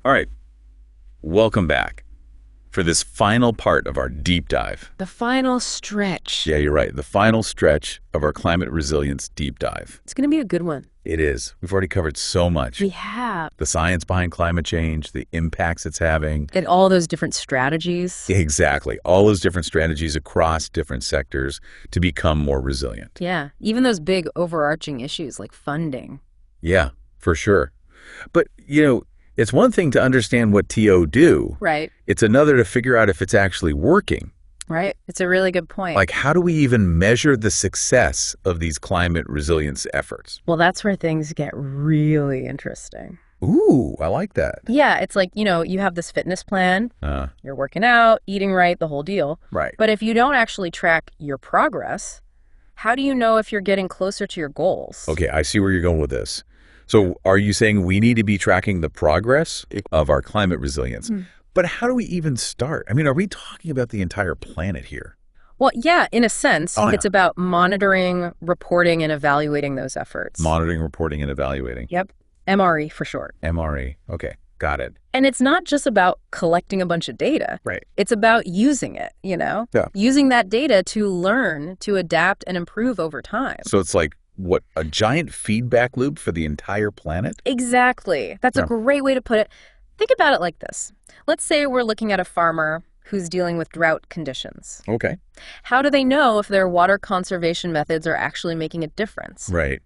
All right, welcome back for this final part of our deep dive. The final stretch. Yeah, you're right. The final stretch of our climate resilience deep dive. It's going to be a good one. It is. We've already covered so much. We have. The science behind climate change, the impacts it's having. And all those different strategies. Exactly. All those different strategies across different sectors to become more resilient. Yeah. Even those big overarching issues like funding. Yeah, for sure. But, it's one thing to understand what TO do. Right. It's another to figure out if it's actually working. Right. It's a really good point. Like, how do we even measure the success of these climate resilience efforts? Well, that's where things get really interesting. Ooh, I like that. Yeah, it's like, you have this fitness plan, you're working out, eating right, the whole deal. Right. But if you don't actually track your progress, how do you know if you're getting closer to your goals? Okay, I see where you're going with this. So are you saying we need to be tracking the progress of our climate resilience? But how do we even start? I mean, are we talking about the entire planet here? Well, yeah, in a sense, Oh, yeah. It's about monitoring, reporting, and evaluating those efforts. Monitoring, reporting, and evaluating. Yep. MRE for short. MRE. Okay, got it. And it's not just about collecting a bunch of data. Right. It's about using it, Yeah. Using that data to learn, to adapt, and improve over time. So it's like, what, a giant feedback loop for the entire planet? Exactly. That's Yeah. a great way to put it. Think about it like this. Let's say we're looking at a farmer who's dealing with drought conditions. Okay. How do they know if their water conservation methods are actually making a difference? Right.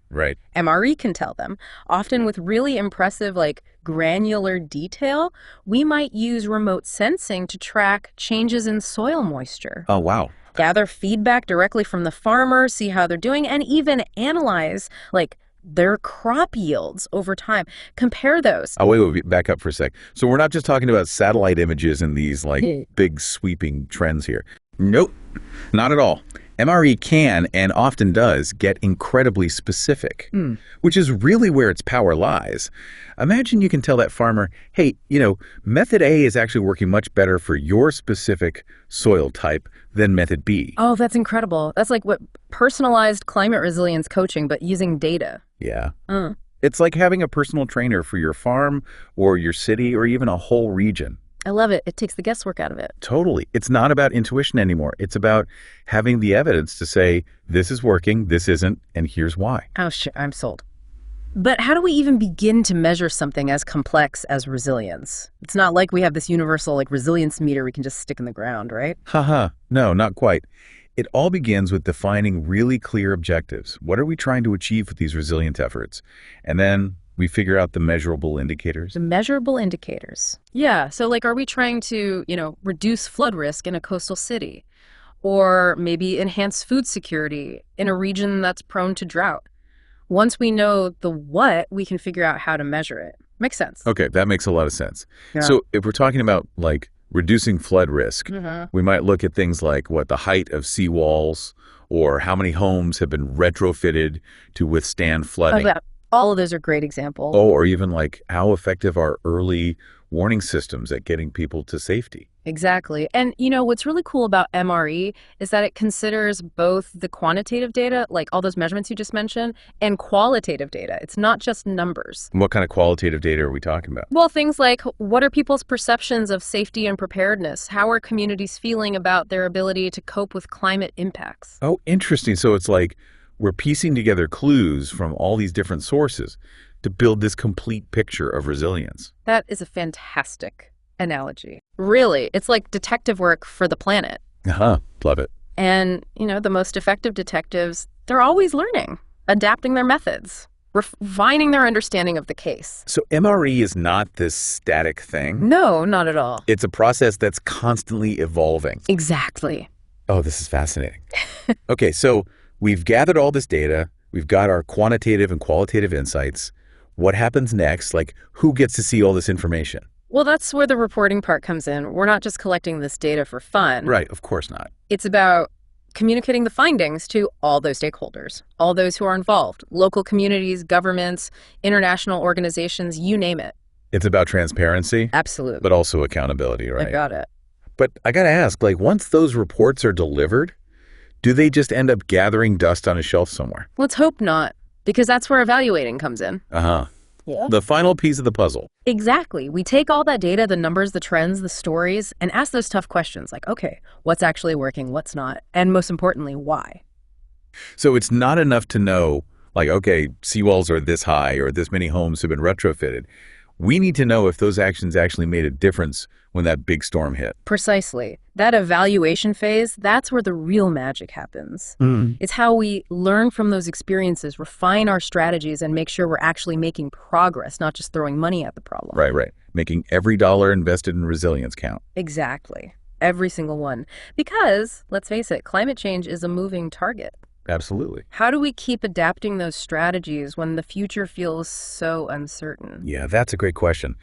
MRE can tell them. Often with really impressive, granular detail, we might use remote sensing to track changes in soil moisture. Oh, wow. Gather feedback directly from the farmer, see how they're doing, and even analyze, their crop yields over time. Compare those. Oh, wait, back up for a sec. So we're not just talking about satellite images and these, big sweeping trends here. Nope, not at all. MRE can, and often does, get incredibly specific, which is really where its power lies. Imagine you can tell that farmer, hey, method A is actually working much better for your specific soil type than method B. Oh, that's incredible. That's like what personalized climate resilience coaching, but using data. Yeah. It's like having a personal trainer for your farm or your city or even a whole region. I love it. It takes the guesswork out of it. Totally. It's not about intuition anymore. It's about having the evidence to say, this is working, this isn't, and here's why. Oh, sure. I'm sold. But how do we even begin to measure something as complex as resilience? It's not like we have this universal resilience meter we can just stick in the ground, right? Haha. No, not quite. It all begins with defining really clear objectives. What are we trying to achieve with these resilient efforts? And then we figure out the measurable indicators. The measurable indicators. Yeah. So are we trying to, reduce flood risk in a coastal city? Or maybe enhance food security in a region that's prone to drought? Once we know the what, we can figure out how to measure it. Makes sense. Okay, that makes a lot of sense. Yeah. So if we're talking about reducing flood risk, we might look at things like the height of seawalls or how many homes have been retrofitted to withstand flooding. Yeah. All of those are great examples. Oh, or even how effective are early warning systems at getting people to safety. Exactly. And, what's really cool about MRE is that it considers both the quantitative data, like all those measurements you just mentioned, and qualitative data. It's not just numbers. What kind of qualitative data are we talking about? Well, things like what are people's perceptions of safety and preparedness? How are communities feeling about their ability to cope with climate impacts? Oh, interesting. So it's we're piecing together clues from all these different sources to build this complete picture of resilience. That is a fantastic analogy. Really, it's like detective work for the planet. Love it. And, the most effective detectives, they're always learning, adapting their methods, refining their understanding of the case. So MRE is not this static thing. No, not at all. It's a process that's constantly evolving. Exactly. Oh, this is fascinating. Okay, so we've gathered all this data. We've got our quantitative and qualitative insights. What happens next? Who gets to see all this information? Well, that's where the reporting part comes in. We're not just collecting this data for fun. Right, of course not. It's about communicating the findings to all those stakeholders, all those who are involved, local communities, governments, international organizations, you name it. It's about transparency. Absolutely. But also accountability, right? I got it. But I got to ask, once those reports are delivered, do they just end up gathering dust on a shelf somewhere? Let's hope not, because that's where evaluating comes in. Yeah. The final piece of the puzzle. Exactly. We take all that data, the numbers, the trends, the stories, and ask those tough questions like, okay, what's actually working, what's not, and most importantly, why? So it's not enough to know, like, okay, seawalls are this high or this many homes have been retrofitted. We need to know if those actions actually made a difference when that big storm hit. Precisely. That evaluation phase, that's where the real magic happens. It's how we learn from those experiences, refine our strategies, and make sure we're actually making progress, not just throwing money at the problem. Right. Making every dollar invested in resilience count. Exactly. Every single one. Because, let's face it, climate change is a moving target. Absolutely. How do we keep adapting those strategies when the future feels so uncertain? Yeah, that's a great question.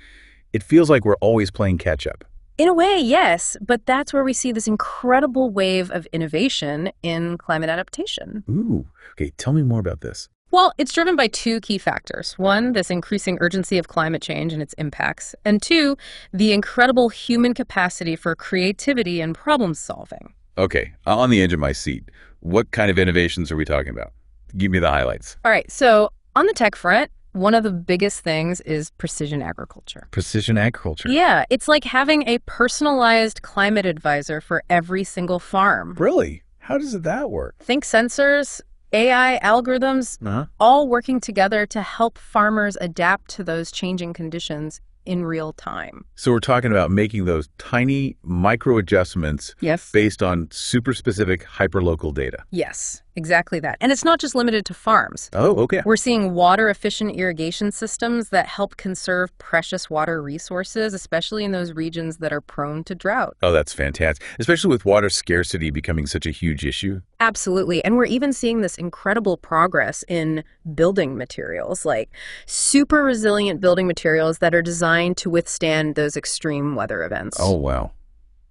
It feels like we're always playing catch up. In a way, yes, but that's where we see this incredible wave of innovation in climate adaptation. Ooh, okay, tell me more about this. Well, it's driven by two key factors. One, this increasing urgency of climate change and its impacts. And two, the incredible human capacity for creativity and problem solving. Okay, on the edge of my seat. What kind of innovations are we talking about? Give me the highlights. All right, so on the tech front, one of the biggest things is precision agriculture. Precision agriculture. Yeah, it's like having a personalized climate advisor for every single farm. Really? How does that work? Think sensors, AI algorithms, all working together to help farmers adapt to those changing conditions in real time. So we're talking about making those tiny micro adjustments Yes. based on super specific hyperlocal data. Yes, exactly that. And it's not just limited to farms. Oh, okay. We're seeing water-efficient irrigation systems that help conserve precious water resources, especially in those regions that are prone to drought. Oh, that's fantastic. Especially with water scarcity becoming such a huge issue. Absolutely. And we're even seeing this incredible progress in building materials, like super resilient building materials that are designed to withstand those extreme weather events. Oh, wow.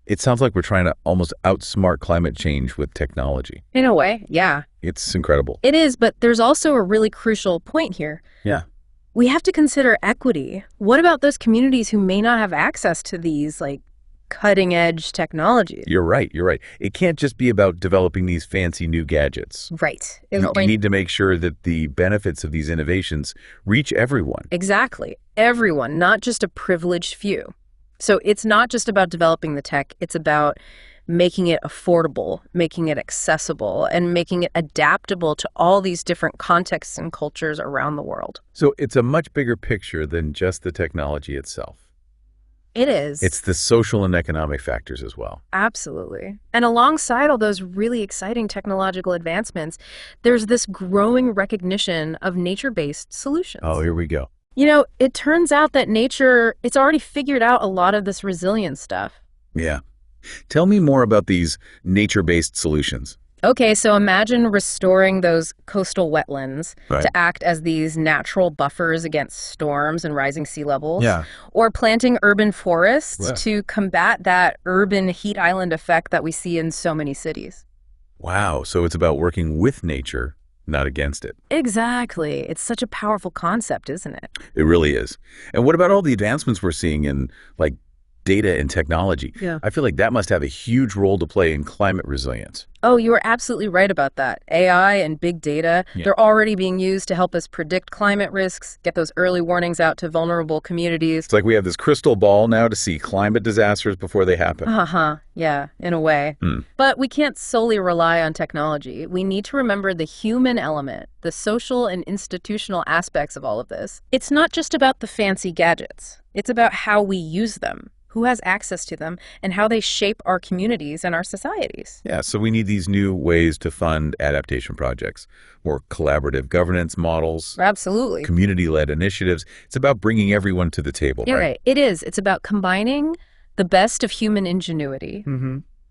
It sounds like we're trying to almost outsmart climate change with technology. In a way, yeah. It's incredible. It is, but there's also a really crucial point here. Yeah. We have to consider equity. What about those communities who may not have access to these, like, cutting-edge technologies? You're right. It can't just be about developing these fancy new gadgets. Right. You need to make sure that the benefits of these innovations reach everyone. Exactly. Everyone, not just a privileged few. So it's not just about developing the tech, it's about making it affordable, making it accessible, and making it adaptable to all these different contexts and cultures around the world. So it's a much bigger picture than just the technology itself. It is. It's the social and economic factors as well. Absolutely. And alongside all those really exciting technological advancements, there's this growing recognition of nature-based solutions. Oh, here we go. You know, it turns out that nature, it's already figured out a lot of this resilience stuff. Yeah. Tell me more about these nature-based solutions. Okay, so imagine restoring those coastal wetlands Right. to act as these natural buffers against storms and rising sea levels. Yeah. Or planting urban forests Yeah. to combat that urban heat island effect that we see in so many cities. Wow. So it's about working with nature, not against it. Exactly. It's such a powerful concept, isn't it? It really is. And what about all the advancements we're seeing in, like, data and technology? Yeah. I feel like that must have a huge role to play in climate resilience. Oh, you are absolutely right about that. AI and big data, Yeah. they're already being used to help us predict climate risks, get those early warnings out to vulnerable communities. It's like we have this crystal ball now to see climate disasters before they happen. Yeah, in a way. But we can't solely rely on technology. We need to remember the human element, the social and institutional aspects of all of this. It's not just about the fancy gadgets. It's about how we use them, who has access to them, and how they shape our communities and our societies. Yeah, so we need these new ways to fund adaptation projects, more collaborative governance models, Absolutely. community-led initiatives. It's about bringing everyone to the table, Yeah, right? right. It is. It's about combining the best of human ingenuity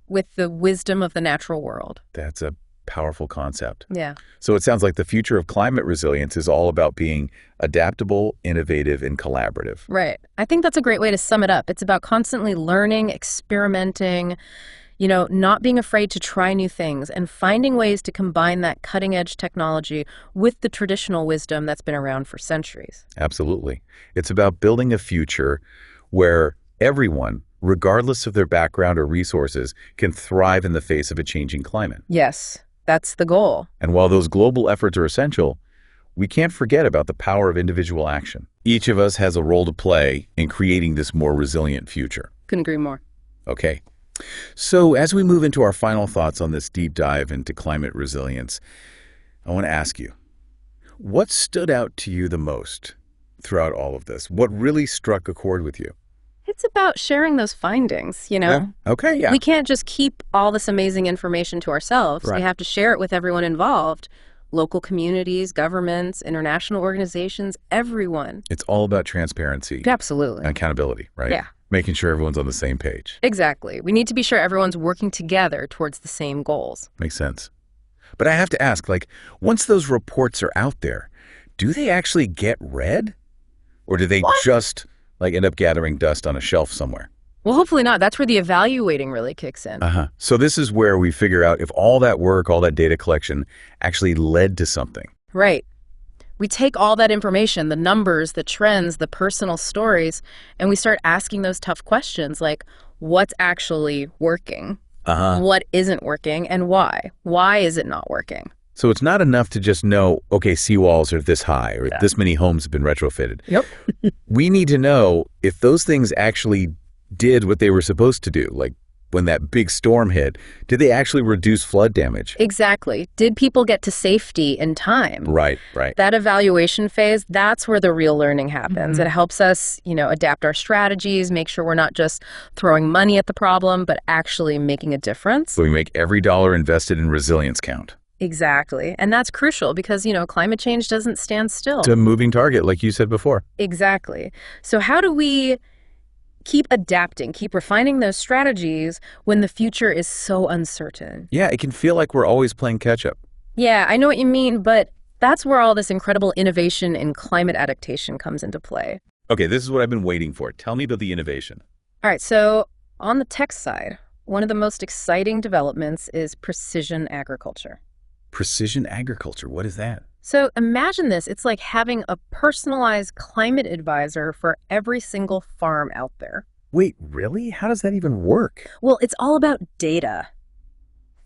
with the wisdom of the natural world. That's a powerful concept. Yeah. So it sounds like the future of climate resilience is all about being adaptable, innovative, and collaborative. Right. I think that's a great way to sum it up. It's about constantly learning, experimenting, not being afraid to try new things and finding ways to combine that cutting edge technology with the traditional wisdom that's been around for centuries. Absolutely. It's about building a future where everyone, regardless of their background or resources, can thrive in the face of a changing climate. Yes, that's the goal. And while those global efforts are essential, we can't forget about the power of individual action. Each of us has a role to play in creating this more resilient future. Couldn't agree more. Okay. So as we move into our final thoughts on this deep dive into climate resilience, I want to ask you, what stood out to you the most throughout all of this? What really struck a chord with you? It's about sharing those findings, you know? Okay, yeah. We can't just keep all this amazing information to ourselves. Right. We have to share it with everyone involved. Local communities, governments, international organizations, everyone. It's all about transparency Absolutely. and accountability, right? Yeah. Making sure everyone's on the same page. Exactly. We need to be sure everyone's working together towards the same goals. Makes sense. But I have to ask, once those reports are out there, do they actually get read? Or do they just, end up gathering dust on a shelf somewhere? Well, hopefully not. That's where the evaluating really kicks in. So this is where we figure out if all that work, all that data collection actually led to something. Right. We take all that information, the numbers, the trends, the personal stories, and we start asking those tough questions like, what's actually working? What isn't working and why? Why is it not working? So it's not enough to just know, okay, seawalls are this high or this many homes have been retrofitted. Yep. We need to know if those things actually did what they were supposed to do. Like when that big storm hit, did they actually reduce flood damage? Exactly. Did people get to safety in time? Right. That evaluation phase, that's where the real learning happens. It helps us, adapt our strategies, make sure we're not just throwing money at the problem, but actually making a difference. So we make every dollar invested in resilience count. Exactly. And that's crucial because, climate change doesn't stand still. It's a moving target, like you said before. Exactly. So how do we keep adapting, keep refining those strategies when the future is so uncertain? Yeah, it can feel like we're always playing catch up. Yeah, I know what you mean, but that's where all this incredible innovation in climate adaptation comes into play. Okay, this is what I've been waiting for. Tell me about the innovation. All right, so on the tech side, one of the most exciting developments is precision agriculture. Precision agriculture, what is that? So imagine this. It's like having a personalized climate advisor for every single farm out there. Wait, really? How does that even work? Well, it's all about data.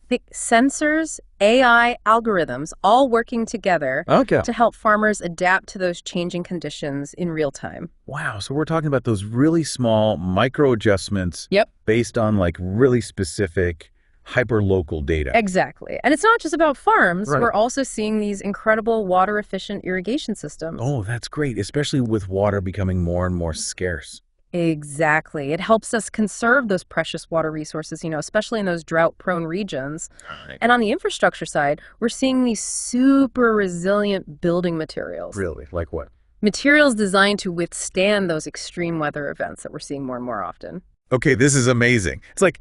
The sensors, AI, algorithms, all working together to help farmers adapt to those changing conditions in real time. Wow, so we're talking about those really small micro adjustments based on really specific hyper-local data. Exactly. And it's not just about farms. Right. We're also seeing these incredible water-efficient irrigation systems. Oh, that's great, especially with water becoming more and more scarce. Exactly. It helps us conserve those precious water resources, especially in those drought-prone regions. Right. And on the infrastructure side, we're seeing these super resilient building materials. Really? Like what? Materials designed to withstand those extreme weather events that we're seeing more and more often. Okay, this is amazing. It's like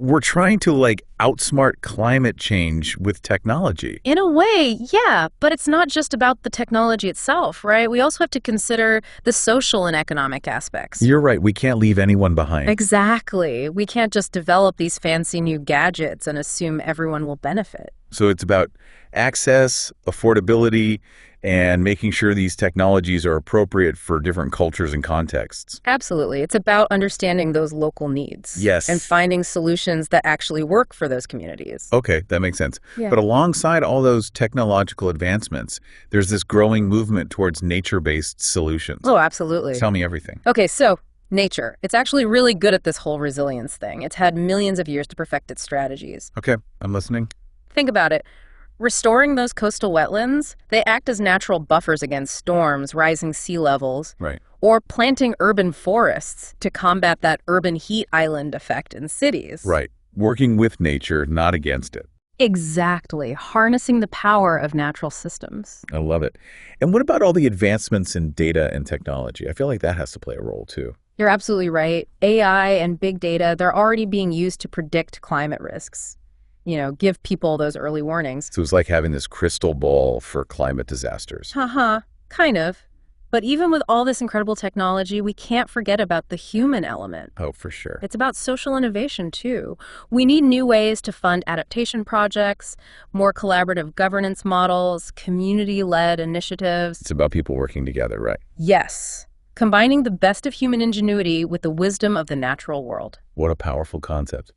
we're trying to outsmart climate change with technology. In a way, yeah, but it's not just about the technology itself, right? We also have to consider the social and economic aspects. You're right. We can't leave anyone behind. Exactly. We can't just develop these fancy new gadgets and assume everyone will benefit. So it's about access, affordability, and making sure these technologies are appropriate for different cultures and contexts. Absolutely. It's about understanding those local needs. Yes. And finding solutions that actually work for those communities. Okay, that makes sense. Yeah. But alongside all those technological advancements, there's this growing movement towards nature-based solutions. Oh, absolutely. Tell me everything. Okay, so nature. It's actually really good at this whole resilience thing. It's had millions of years to perfect its strategies. Okay, I'm listening. Think about it. Restoring those coastal wetlands, they act as natural buffers against storms, rising sea levels, Right. or planting urban forests to combat that urban heat island effect in cities. Right. Working with nature, not against it. Exactly. Harnessing the power of natural systems. I love it. And what about all the advancements in data and technology? I feel like that has to play a role too. You're absolutely right. AI and big data, they're already being used to predict climate risks. Give people those early warnings. So it's like having this crystal ball for climate disasters. Kind of. But even with all this incredible technology, we can't forget about the human element. Oh, for sure. It's about social innovation, too. We need new ways to fund adaptation projects, more collaborative governance models, community-led initiatives. It's about people working together, right? Yes. Combining the best of human ingenuity with the wisdom of the natural world. What a powerful concept.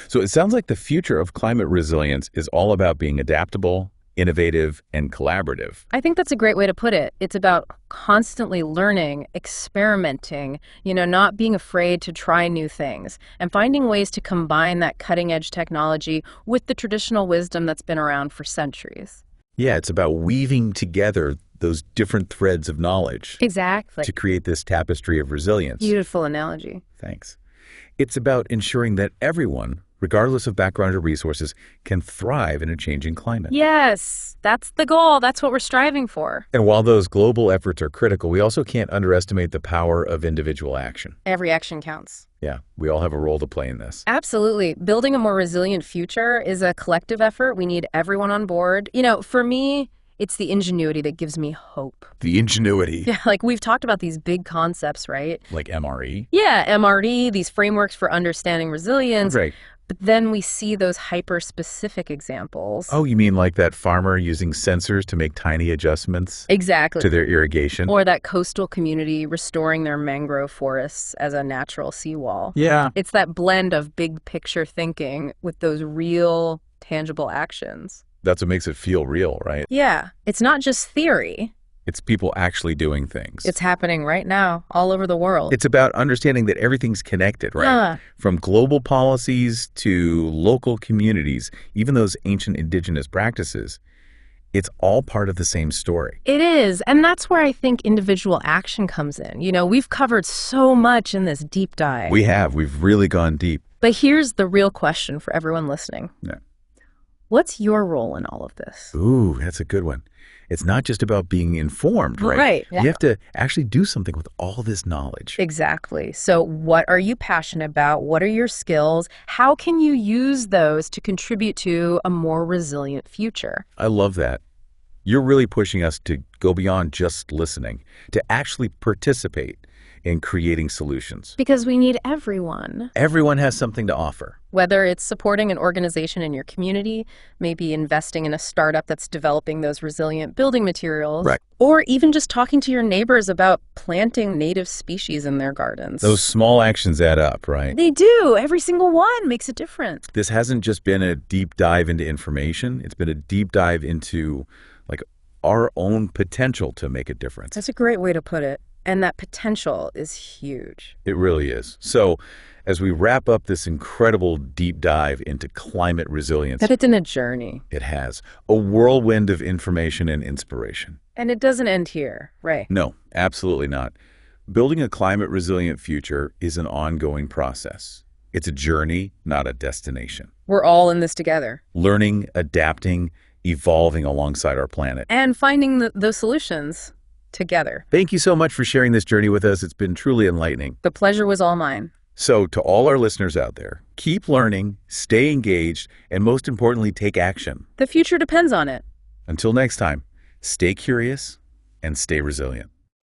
So it sounds like the future of climate resilience is all about being adaptable, innovative, and collaborative. I think that's a great way to put it. It's about constantly learning, experimenting, not being afraid to try new things and finding ways to combine that cutting edge technology with the traditional wisdom that's been around for centuries. Yeah, it's about weaving together those different threads of knowledge Exactly. to create this tapestry of resilience. Beautiful analogy. Thanks. It's about ensuring that everyone, regardless of background or resources, can thrive in a changing climate. Yes, that's the goal. That's what we're striving for. And while those global efforts are critical, we also can't underestimate the power of individual action. Every action counts. Yeah, we all have a role to play in this. Absolutely. Building a more resilient future is a collective effort. We need everyone on board. For me, it's the ingenuity that gives me hope. The ingenuity. Yeah, like we've talked about these big concepts, right? Like MRE. Yeah, MRE, these frameworks for understanding resilience. Right. But then we see those hyper-specific examples. Oh, you mean like that farmer using sensors to make tiny adjustments Exactly. to their irrigation? Or that coastal community restoring their mangrove forests as a natural seawall. Yeah. It's that blend of big picture thinking with those real, tangible actions. That's what makes it feel real, right? Yeah, it's not just theory. It's people actually doing things. It's happening right now, all over the world. It's about understanding that everything's connected, right? Yeah. From global policies to local communities, even those ancient indigenous practices, it's all part of the same story. It is, and that's where I think individual action comes in. We've covered so much in this deep dive. We've really gone deep. But here's the real question for everyone listening. Yeah. What's your role in all of this? Ooh, that's a good one. It's not just about being informed, right? Right. Yeah. You have to actually do something with all this knowledge. Exactly. So what are you passionate about? What are your skills? How can you use those to contribute to a more resilient future? I love that. You're really pushing us to go beyond just listening, to actually participate in creating solutions. Because we need everyone. Everyone has something to offer. Whether it's supporting an organization in your community, maybe investing in a startup that's developing those resilient building materials, Right. Or even just talking to your neighbors about planting native species in their gardens. Those small actions add up, right? They do. Every single one makes a difference. This hasn't just been a deep dive into information. It's been a deep dive into our own potential to make a difference. That's a great way to put it. And that potential is huge. It really is. So as we wrap up this incredible deep dive into climate resilience, That it's in a journey. it has a whirlwind of information and inspiration. And it doesn't end here, right? No, absolutely not. Building a climate resilient future is an ongoing process. It's a journey, not a destination. We're all in this together. Learning, adapting, evolving alongside our planet. And finding those solutions together. Thank you so much for sharing this journey with us. It's been truly enlightening. The pleasure was all mine. So to all our listeners out there, keep learning, stay engaged, and most importantly, take action. The future depends on it. Until next time, stay curious and stay resilient.